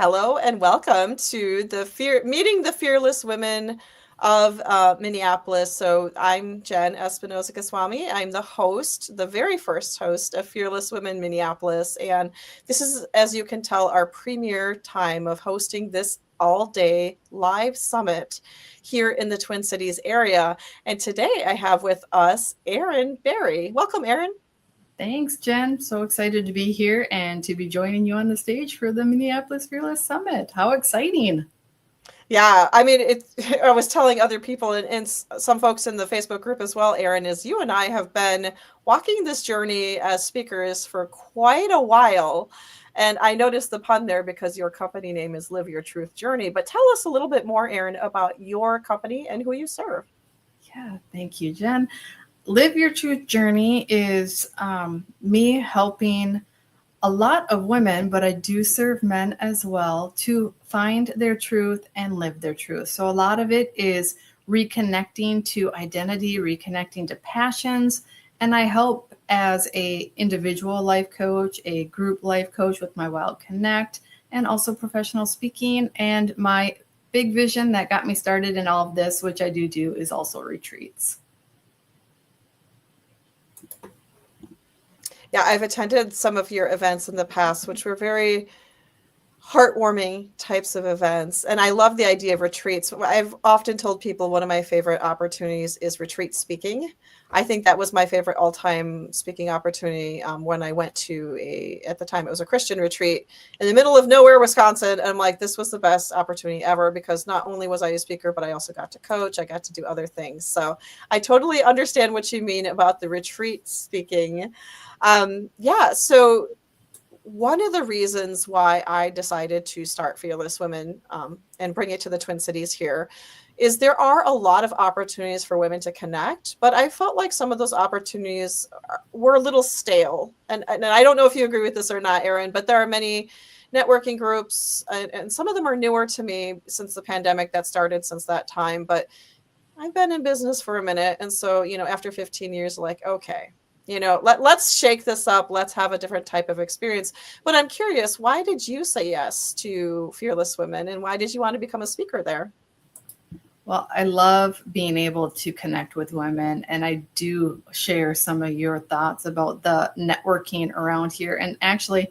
Hello and welcome to meeting the Fearless Women of Minneapolis. So I'm Jenn Espinosa-Goswami. I'm the host, the very first host of Fearless Women Minneapolis. And this is, as you can tell, our premier time of hosting this all-day live summit here in the Twin Cities area. And today I have with us Erin Barry. Welcome, Erin. Thanks, Jen. So excited to be here and to be joining you on the stage for the Minneapolis Fearless Summit. How exciting! Yeah, I mean, I was telling other people and some folks in the Facebook group as well, Erin, is you and I have been walking this journey as speakers for quite a while. And I noticed the pun there because your company name is Live Your Truth Journey. But tell us a little bit more, Erin, about your company and who you serve. Yeah, thank you, Jen. Live Your Truth Journey is me helping a lot of women, but I do serve men as well, to find their truth and live their truth. So a lot of it is reconnecting to identity, reconnecting to passions, and I help as a individual life coach, a group life coach with my Wild Connect, and also professional speaking. And my big vision that got me started in all of this, which I do, is also retreats. Yeah, I've attended some of your events in the past, which were very heartwarming types of events. And I love the idea of retreats. I've often told people one of my favorite opportunities is retreat speaking. I think that was my favorite all-time speaking opportunity when I went to at the time it was a Christian retreat in the middle of nowhere, Wisconsin. And I'm like, this was the best opportunity ever because not only was I a speaker, but I also got to coach. I got to do other things. So I totally understand what you mean about the retreat speaking. So one of the reasons why I decided to start Fearless Women and bring it to the Twin Cities here is there are a lot of opportunities for women to connect, but I felt like some of those opportunities were a little stale. And I don't know if you agree with this or not, Erin, but there are many networking groups and some of them are newer to me since the pandemic that started since that time. But I've been in business for a minute. And so, after 15 years, like, okay, let's shake this up. Let's have a different type of experience. But I'm curious, why did you say yes to Fearless Women and why did you want to become a speaker there? Well, I love being able to connect with women, and I do share some of your thoughts about the networking around here. And actually,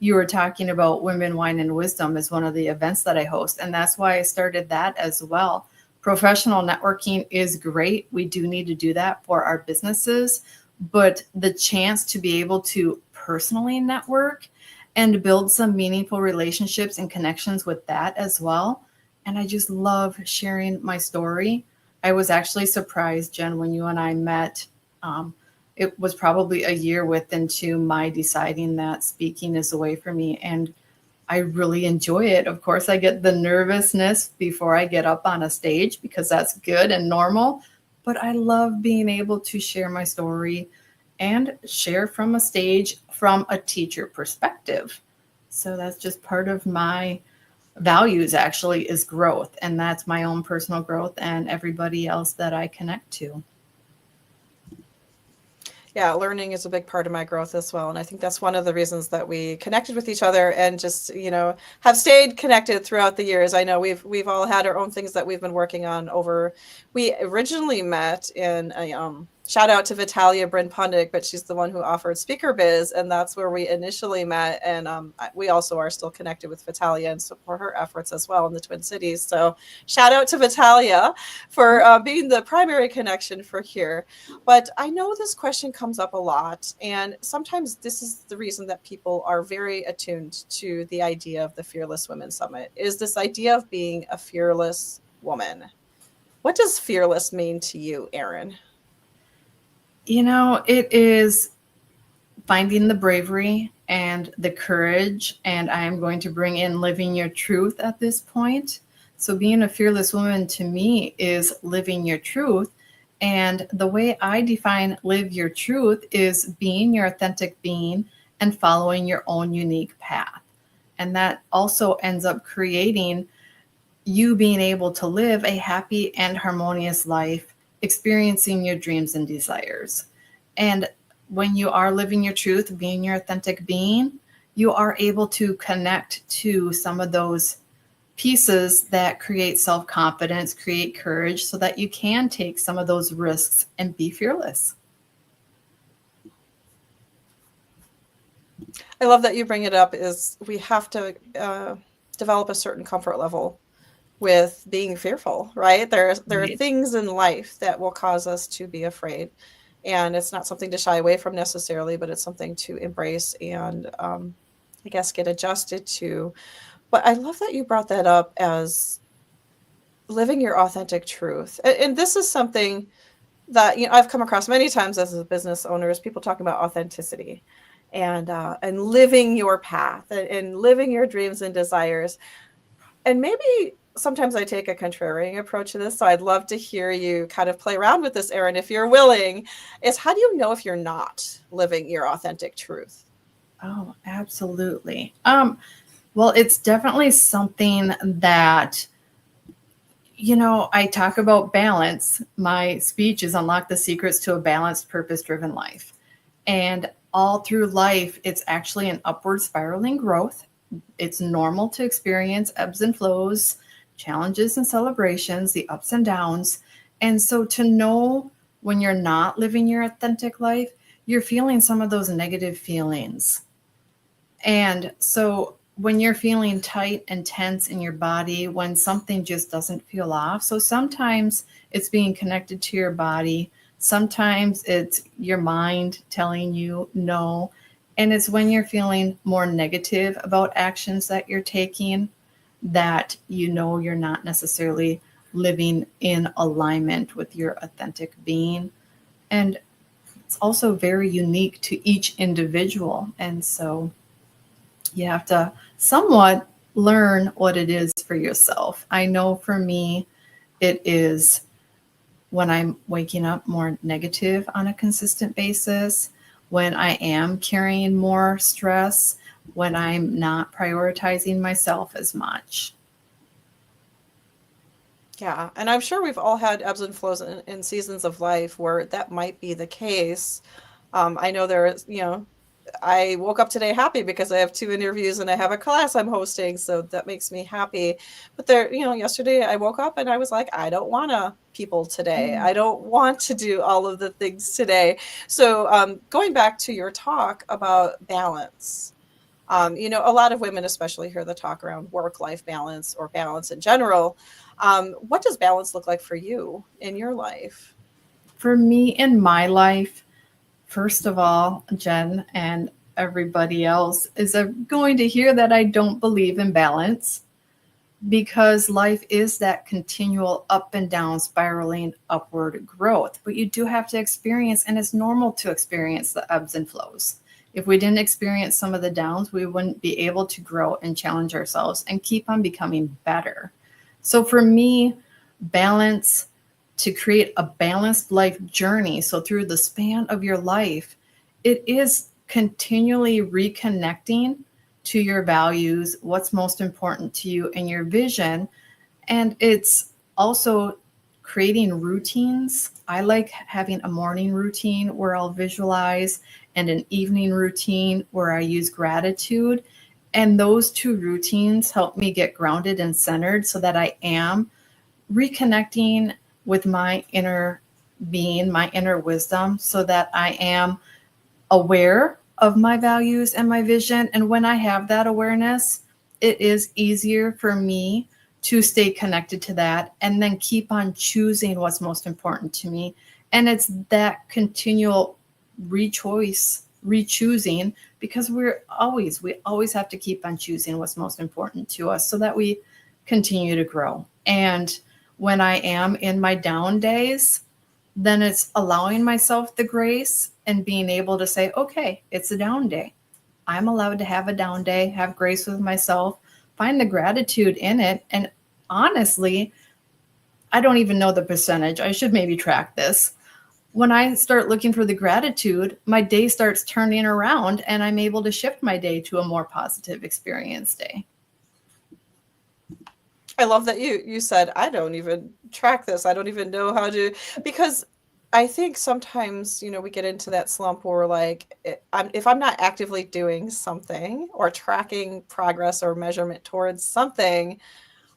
you were talking about Women, Wine, and Wisdom as one of the events that I host, and that's why I started that as well. Professional networking is great. We do need to do that for our businesses, but the chance to be able to personally network and build some meaningful relationships and connections with that as well. And I just love sharing my story. I was actually surprised, Jen, when you and I met. It was probably a year into my deciding that speaking is the way for me. And I really enjoy it. Of course, I get the nervousness before I get up on a stage because that's good and normal. But I love being able to share my story and share from a stage from a teacher perspective. So that's just part of my values, actually, is growth. And that's my own personal growth and everybody else that I connect to. Yeah, learning is a big part of my growth as well. And I think that's one of the reasons that we connected with each other and just, have stayed connected throughout the years. I know we've all had our own things that we've been working on we originally met in shout out to Vitalia Bryn Pundik, but she's the one who offered Speaker Biz, and that's where we initially met. And we also are still connected with Vitalia and support her efforts as well in the Twin Cities. So shout out to Vitalia for being the primary connection for here. But I know this question comes up a lot, and sometimes this is the reason that people are very attuned to the idea of the Fearless Women Summit, is this idea of being a fearless woman. What does fearless mean to you, Erin? It is finding the bravery and the courage, and I am going to bring in living your truth at this point. So being a fearless woman to me is living your truth. And the way I define live your truth is being your authentic being and following your own unique path. And that also ends up creating you being able to live a happy and harmonious life, experiencing your dreams and desires. And when you are living your truth, being your authentic being, you are able to connect to some of those pieces that create self-confidence, create courage, so that you can take some of those risks and be fearless. I love that you bring it up. Is we have to develop a certain comfort level with being fearful, right? There are Right. things in life that will cause us to be afraid, and it's not something to shy away from necessarily, but it's something to embrace and I guess get adjusted to. But I love that you brought that up as living your authentic truth, and this is something that I've come across many times as a business owner, is people talking about authenticity and living your path and living your dreams and desires. And maybe sometimes I take a contrarian approach to this. So I'd love to hear you kind of play around with this, Erin, if you're willing. Is how do you know if you're not living your authentic truth? Oh, absolutely. Well, it's definitely something that, I talk about balance. My speech is Unlock the Secrets to a Balanced, Purpose-Driven Life. And all through life, it's actually an upward spiraling growth. It's normal to experience ebbs and flows, challenges and celebrations, the ups and downs. And so to know when you're not living your authentic life, you're feeling some of those negative feelings. And so when you're feeling tight and tense in your body, when something just doesn't feel off, so sometimes it's being connected to your body, sometimes it's your mind telling you no, and it's when you're feeling more negative about actions that you're taking that you're not necessarily living in alignment with your authentic being. And it's also very unique to each individual. And so you have to somewhat learn what it is for yourself. I know for me, it is when I'm waking up more negative on a consistent basis, when I am carrying more stress, when I'm not prioritizing myself as much. Yeah. And I'm sure we've all had ebbs and flows in seasons of life where that might be the case. I know there is, I woke up today happy because I have 2 interviews and I have a class I'm hosting, so that makes me happy. But yesterday I woke up and I was like, I don't wanna people today. I don't want to do all of the things today. So, going back to your talk about balance, a lot of women especially hear the talk around work-life balance or balance in general. What does balance look like for you in your life? For me in my life, first of all, Jen and everybody else is going to hear that I don't believe in balance, because life is that continual up and down spiraling upward growth. But you do have to experience, and it's normal to experience, the ebbs and flows. If we didn't experience some of the downs, we wouldn't be able to grow and challenge ourselves and keep on becoming better. So for me, balance, to create a balanced life journey, so through the span of your life, it is continually reconnecting to your values, what's most important to you, and your vision. And it's also creating routines. I like having a morning routine where I'll visualize, and an evening routine where I use gratitude. And those 2 routines help me get grounded and centered so that I am reconnecting with my inner being, my inner wisdom, so that I am aware of my values and my vision. And when I have that awareness, it is easier for me to stay connected to that and then keep on choosing what's most important to me. And it's that continual rechoosing, because we always have to keep on choosing what's most important to us so that we continue to grow. And when I am in my down days, then it's allowing myself the grace and being able to say, okay, it's a down day. I'm allowed to have a down day, have grace with myself, find the gratitude in it. And honestly, I don't even know the percentage. I should maybe track this. When I start looking for the gratitude, my day starts turning around and I'm able to shift my day to a more positive experience day. I love that you said, I don't even track this. I don't even know how to, because I think sometimes, we get into that slump where we're like, if I'm not actively doing something or tracking progress or measurement towards something,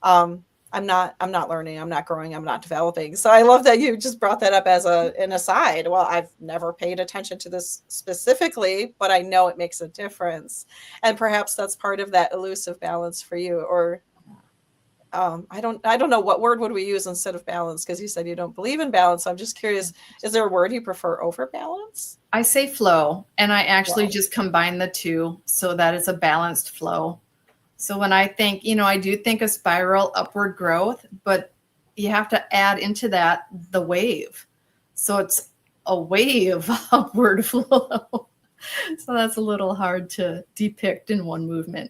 I'm not learning, I'm not growing, I'm not developing. So I love that you just brought that up as an aside. Well, I've never paid attention to this specifically, but I know it makes a difference. And perhaps that's part of that elusive balance for you. Or I don't know, what word would we use instead of balance, because you said you don't believe in balance. So I'm just curious, is there a word you prefer over balance? I say flow, and I actually Well, just combine the two so that it's a balanced flow. So when I think, I do think of spiral upward growth, but you have to add into that the wave. So it's a wave upward flow. So that's a little hard to depict in one movement.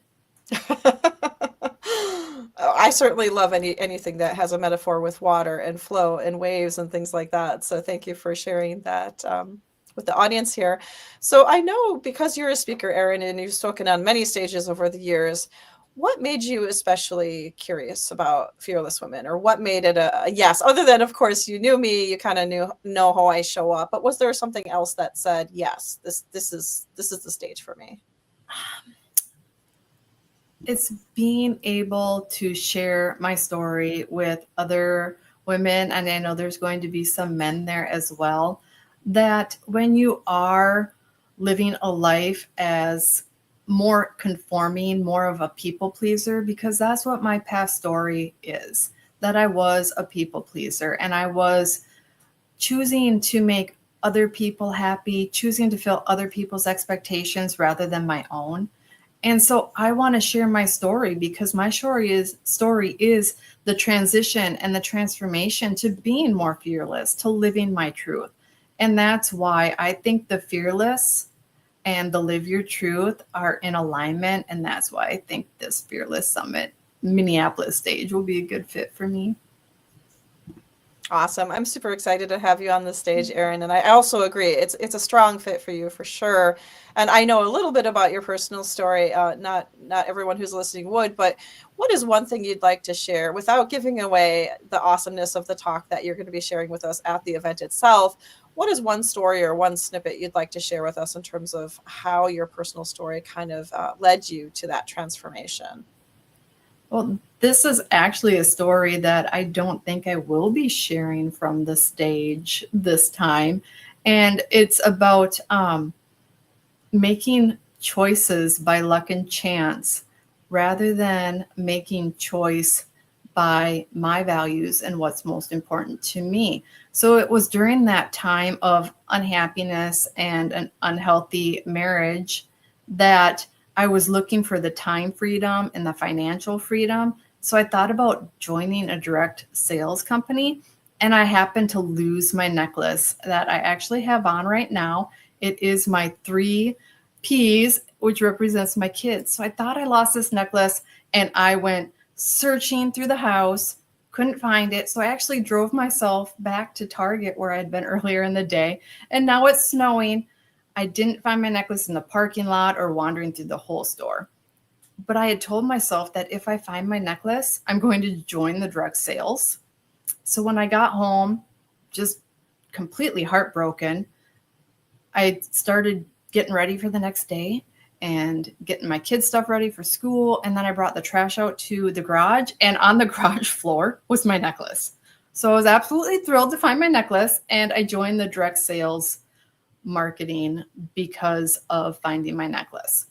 I certainly love anything that has a metaphor with water and flow and waves and things like that. So thank you for sharing that with the audience here. So I know, because you're a speaker, Erin, and you've spoken on many stages over the years, what made you especially curious about Fearless Women, or what made it a yes? Other than, of course, you knew me, you kind of know how I show up, but was there something else that said, yes, this is the stage for me? It's being able to share my story with other women, and I know there's going to be some men there as well, that when you are living a life as more conforming, more of a people pleaser, because that's what my past story is, that I was a people pleaser and I was choosing to make other people happy, choosing to fill other people's expectations rather than my own. And so I want to share my story, because my story is the transition and the transformation to being more fearless, to living my truth. And that's why I think the fearless and the live your truth are in alignment. And that's why I think this Fearless Summit Minneapolis stage will be a good fit for me. Awesome. I'm super excited to have you on the stage, Erin. And I also agree, it's a strong fit for you for sure. And I know a little bit about your personal story. Not everyone who's listening would, but what is one thing you'd like to share without giving away the awesomeness of the talk that you're going to be sharing with us at the event itself? What is one story or one snippet you'd like to share with us in terms of how your personal story kind of led you to that transformation? Well, this is actually a story that I don't think I will be sharing from the stage this time. And it's about making choices by luck and chance rather than making choice by my values and what's most important to me. So it was during that time of unhappiness and an unhealthy marriage that I was looking for the time freedom and the financial freedom. So I thought about joining a direct sales company, and I happened to lose my necklace that I actually have on right now. It is my 3 Ps, which represents my kids. So I thought I lost this necklace, and I went searching through the house, couldn't find it. So I actually drove myself back to Target where I'd been earlier in the day. And now it's snowing. I didn't find my necklace in the parking lot or wandering through the whole store. But I had told myself that if I find my necklace, I'm going to join the direct sales. So when I got home, just completely heartbroken, I started getting ready for the next day and getting my kids' stuff ready for school. And then I brought the trash out to the garage, and on the garage floor was my necklace. So I was absolutely thrilled to find my necklace, and I joined the direct sales marketing because of finding my necklace.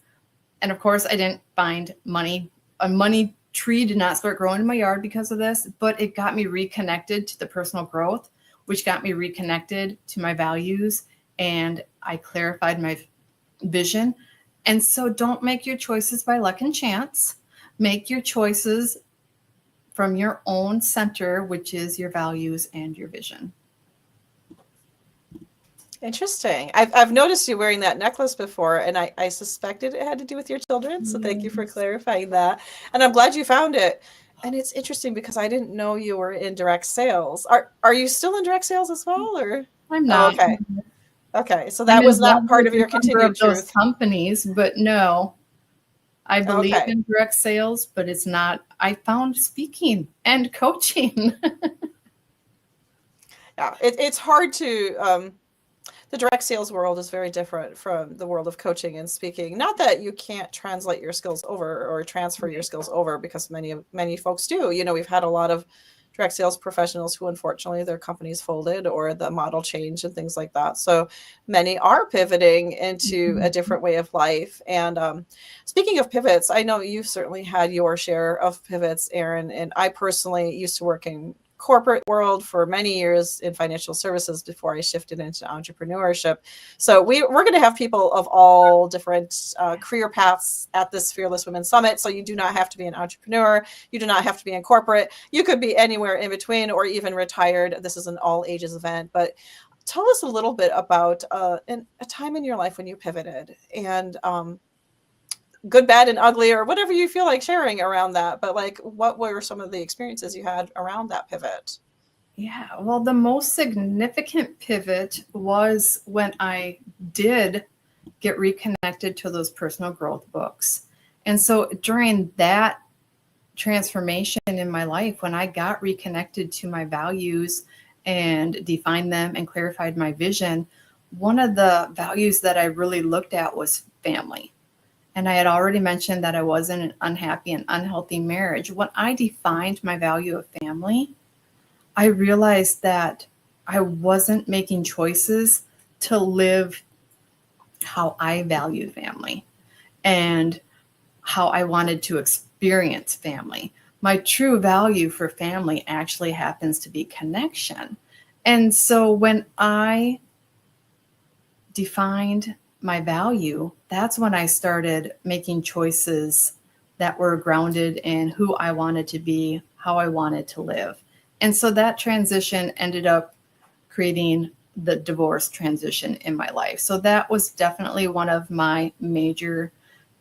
And of course, I didn't find money. A money tree did not start growing in my yard because of this, but it got me reconnected to the personal growth, which got me reconnected to my values, and I clarified my vision. And so don't make your choices by luck and chance. Make your choices from your own center, which is your values and your vision. Interesting. I've noticed you wearing that necklace before, and I suspected it had to do with your children. So thank you for Yes. clarifying that. And I'm glad you found it. And it's interesting because I didn't know you were in direct sales. Are you still in direct sales as well, or? I'm Oh, not. okay. Okay. So I'm that was not involved part with of a your number continued of those truth. companies, but no, I believe Okay. in direct sales, but it's not. I found speaking and coaching. Yeah, it's hard to. The direct sales world is very different from the world of coaching and speaking. Not that you can't translate your skills over or transfer your skills over, because many folks do. We've had a lot of direct sales professionals who unfortunately their companies folded or the model changed and things like that. So many are pivoting into a different way of life. And speaking of pivots, I know you've certainly had your share of pivots, Erin, and I personally used to work in corporate world for many years in financial services before I shifted into entrepreneurship. So we're going to have people of all different career paths at this Fearless Women Summit. So you do not have to be an entrepreneur. You do not have to be in corporate. You could be anywhere in between or even retired. This is an all ages event. But tell us a little bit about a time in your life when you pivoted, and good, bad, and ugly, or whatever you feel like sharing around that. But like, what were some of the experiences you had around that pivot? Yeah, well, the most significant pivot was when I did get reconnected to those personal growth books. And so during that transformation in my life, when I got reconnected to my values and defined them and clarified my vision, one of the values that I really looked at was family. And I had already mentioned that I was in an unhappy and unhealthy marriage. When I defined my value of family, I realized that I wasn't making choices to live how I value family and how I wanted to experience family. My true value for family actually happens to be connection. And so when I defined my value, that's when I started making choices that were grounded in who I wanted to be, how I wanted to live. And so that transition ended up creating the divorce transition in my life. So that was definitely one of my major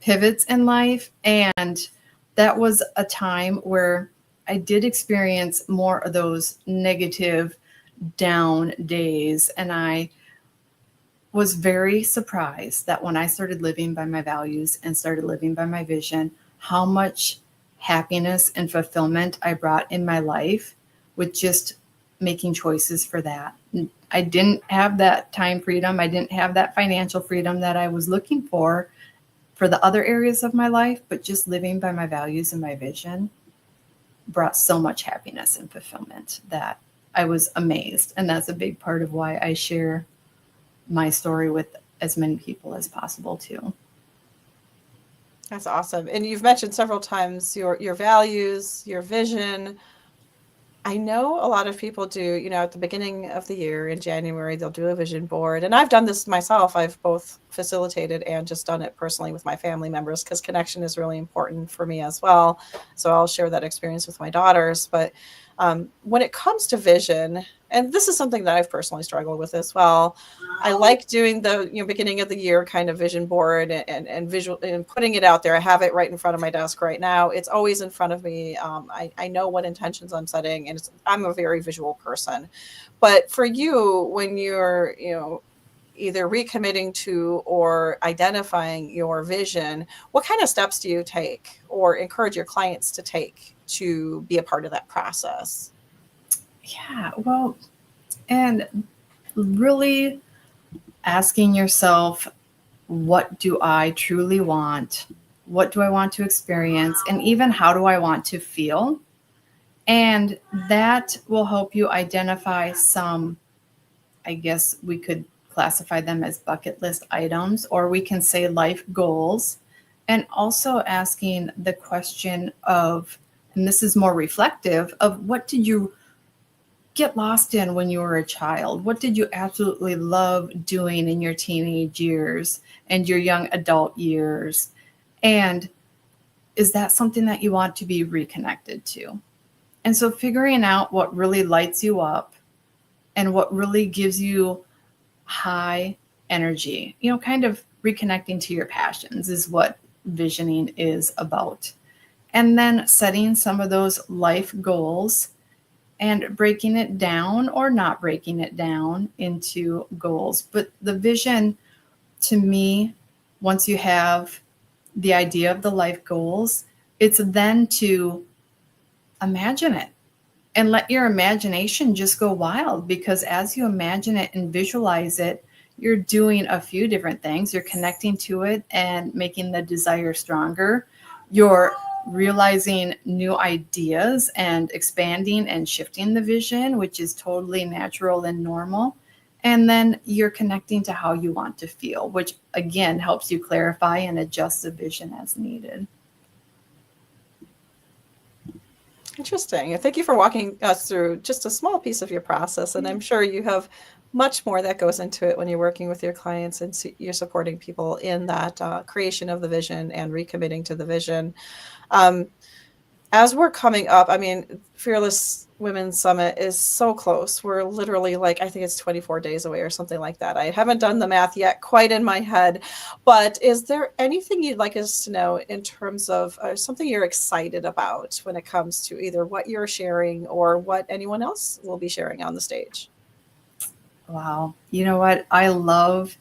pivots in life. And that was a time where I did experience more of those negative down days. And I was very surprised that when I started living by my values and started living by my vision, how much happiness and fulfillment I brought in my life with just making choices for that. I didn't have that time freedom. I didn't have that financial freedom that I was looking for the other areas of my life, but just living by my values and my vision brought so much happiness and fulfillment that I was amazed. And that's a big part of why I share my story with as many people as possible too. That's awesome. And you've mentioned several times your values, your vision. I know a lot of people do, at the beginning of the year in January, they'll do a vision board. And I've done this myself. I've both facilitated and just done it personally with my family members, because connection is really important for me as well. So I'll share that experience with my daughters. But when it comes to vision, and this is something that I've personally struggled with as well, I like doing the beginning of the year kind of vision board and visual and putting it out there. I have it right in front of my desk right now. It's always in front of me. I know what intentions I'm setting, and I'm a very visual person. But for you, when you're either recommitting to or identifying your vision, what kind of steps do you take or encourage your clients to take to be a part of that process? Yeah, well, and really asking yourself, what do I truly want? What do I want to experience? And even how do I want to feel? And that will help you identify some, I guess we could classify them as bucket list items, or we can say life goals. And also asking the question of, and this is more reflective, of what did you get lost in when you were a child? What did you absolutely love doing in your teenage years and your young adult years? And is that something that you want to be reconnected to? And so figuring out what really lights you up and what really gives you high energy, kind of reconnecting to your passions is what visioning is about. And then setting some of those life goals and breaking it down or not breaking it down into goals. But the vision, to me, once you have the idea of the life goals, it's then to imagine it and let your imagination just go wild, because as you imagine it and visualize it, you're doing a few different things. You're connecting to it and making the desire stronger. You're realizing new ideas and expanding and shifting the vision, which is totally natural and normal. And then you're connecting to how you want to feel, which again helps you clarify and adjust the vision as needed. Interesting. And thank you for walking us through just a small piece of your process. And I'm sure you have much more that goes into it when you're working with your clients and you're supporting people in that creation of the vision and recommitting to the vision. As we're coming up, I mean, Fearless Women Summit is so close. We're literally like, I think it's 24 days away or something like that. I haven't done the math yet quite in my head, but is there anything you'd like us to know in terms of something you're excited about when it comes to either what you're sharing or what anyone else will be sharing on the stage? Wow. You know what? I love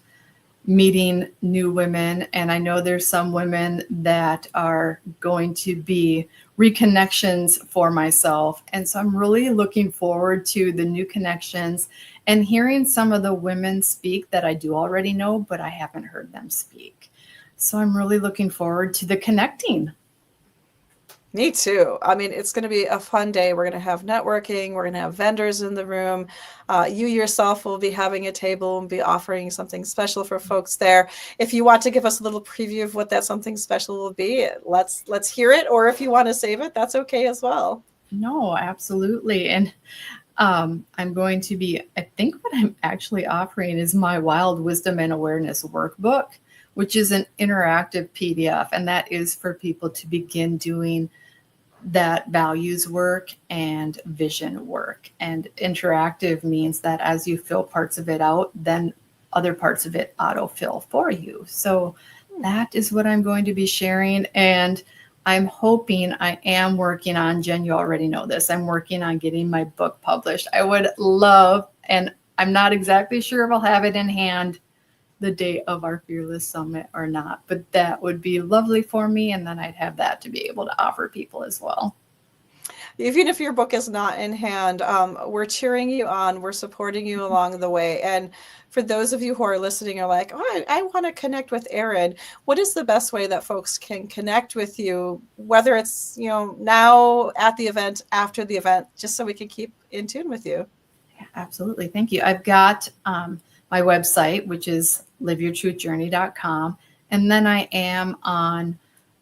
meeting new women, and I know there's some women that are going to be reconnections for myself, and so I'm really looking forward to the new connections and hearing some of the women speak that I do already know, but I haven't heard them speak. So I'm really looking forward to the connecting. Me too. I mean, it's going to be a fun day. We're going to have networking. We're going to have vendors in the room. You yourself will be having a table and be offering something special for folks there. If you want to give us a little preview of what that something special will be, let's hear it. Or if you want to save it, that's okay as well. No, absolutely. And I'm going to be, I think what I'm actually offering is my Wild Wisdom and Awareness Workbook, which is an interactive PDF. And that is for people to begin doing that values work and vision work. And interactive means that as you fill parts of it out, then other parts of it autofill for you. So that is what I'm going to be sharing. And I'm hoping, I am working on, Jen, you already know this, I'm working on getting my book published. I would love, and I'm not exactly sure if I'll have it in hand the day of our Fearless Summit or not, but that would be lovely for me. And then I'd have that to be able to offer people as well. Even if your book is not in hand, we're cheering you on. We're supporting you along the way. And for those of you who are listening, are like, oh, I want to connect with Erin. What is the best way that folks can connect with you, whether it's, now at the event, after the event, just so we can keep in tune with you? Yeah, absolutely. Thank you. I've got my website, which is liveyourtruthjourney.com. And then I am on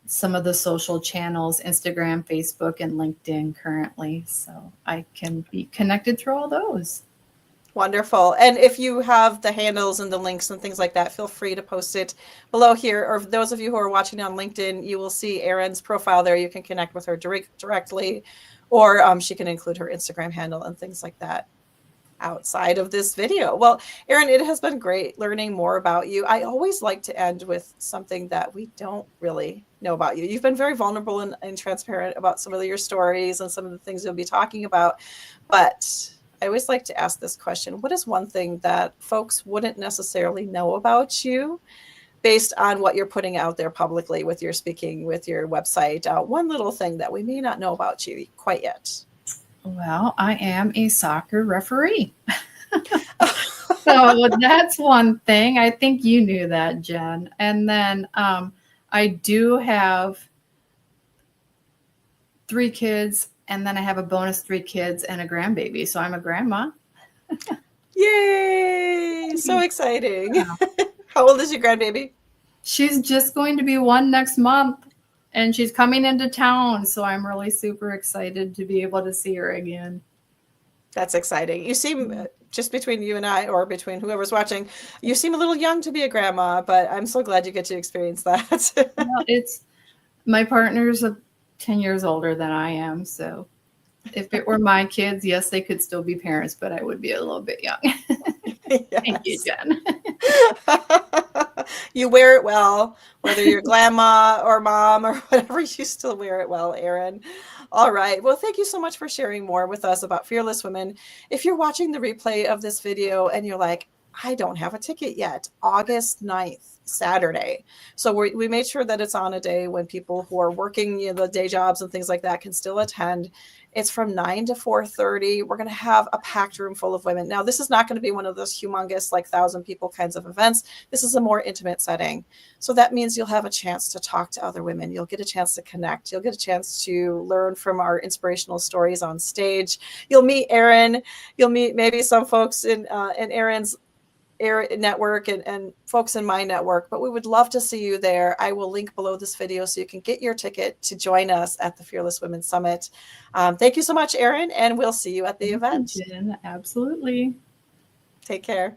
some of the social channels, Instagram, Facebook, and LinkedIn currently. So I can be connected through all those. Wonderful. And if you have the handles and the links and things like that, feel free to post it below here. Or for those of you who are watching on LinkedIn, you will see Erin's profile there. You can connect with her directly, or she can include her Instagram handle and things like that outside of this video. Well, Erin, it has been great learning more about you. I always like to end with something that we don't really know about you. You've been very vulnerable and transparent about some of your stories and some of the things you'll be talking about. But I always like to ask this question: what is one thing that folks wouldn't necessarily know about you based on what you're putting out there publicly with your speaking, with your website? One little thing that we may not know about you quite yet. Well, I am a soccer referee. So that's one thing. I think you knew that, Jen. And then I do have 3 kids, and then I have a bonus 3 kids and a grandbaby. So I'm a grandma. Yay! So exciting. Yeah. How old is your grandbaby? She's just going to be 1 next month, and she's coming into town. So I'm really super excited to be able to see her again. That's exciting. You seem, just between you and I, or between whoever's watching, you seem a little young to be a grandma, but I'm so glad you get to experience that. Well, it's my partner's 10 years older than I am. So if it were my kids, yes, they could still be parents, but I would be a little bit young. Thank you, Jen. You wear it well, whether you're grandma or mom or whatever, you still wear it well, Erin. All right. Well, thank you so much for sharing more with us about Fearless Women. If you're watching the replay of this video and you're like, I don't have a ticket yet. August 9th, Saturday. So we made sure that it's on a day when people who are working, the day jobs and things like that can still attend. It's from 9 to 4:30. We're going to have a packed room full of women. Now, this is not going to be one of those humongous, like 1,000 people kinds of events. This is a more intimate setting. So that means you'll have a chance to talk to other women. You'll get a chance to connect. You'll get a chance to learn from our inspirational stories on stage. You'll meet Erin. You'll meet maybe some folks in Erin's network and folks in my network, but we would love to see you there. I will link below this video so you can get your ticket to join us at the Fearless Women Summit. Thank you so much, Erin, and we'll see you at the event. Jen, absolutely. Take care.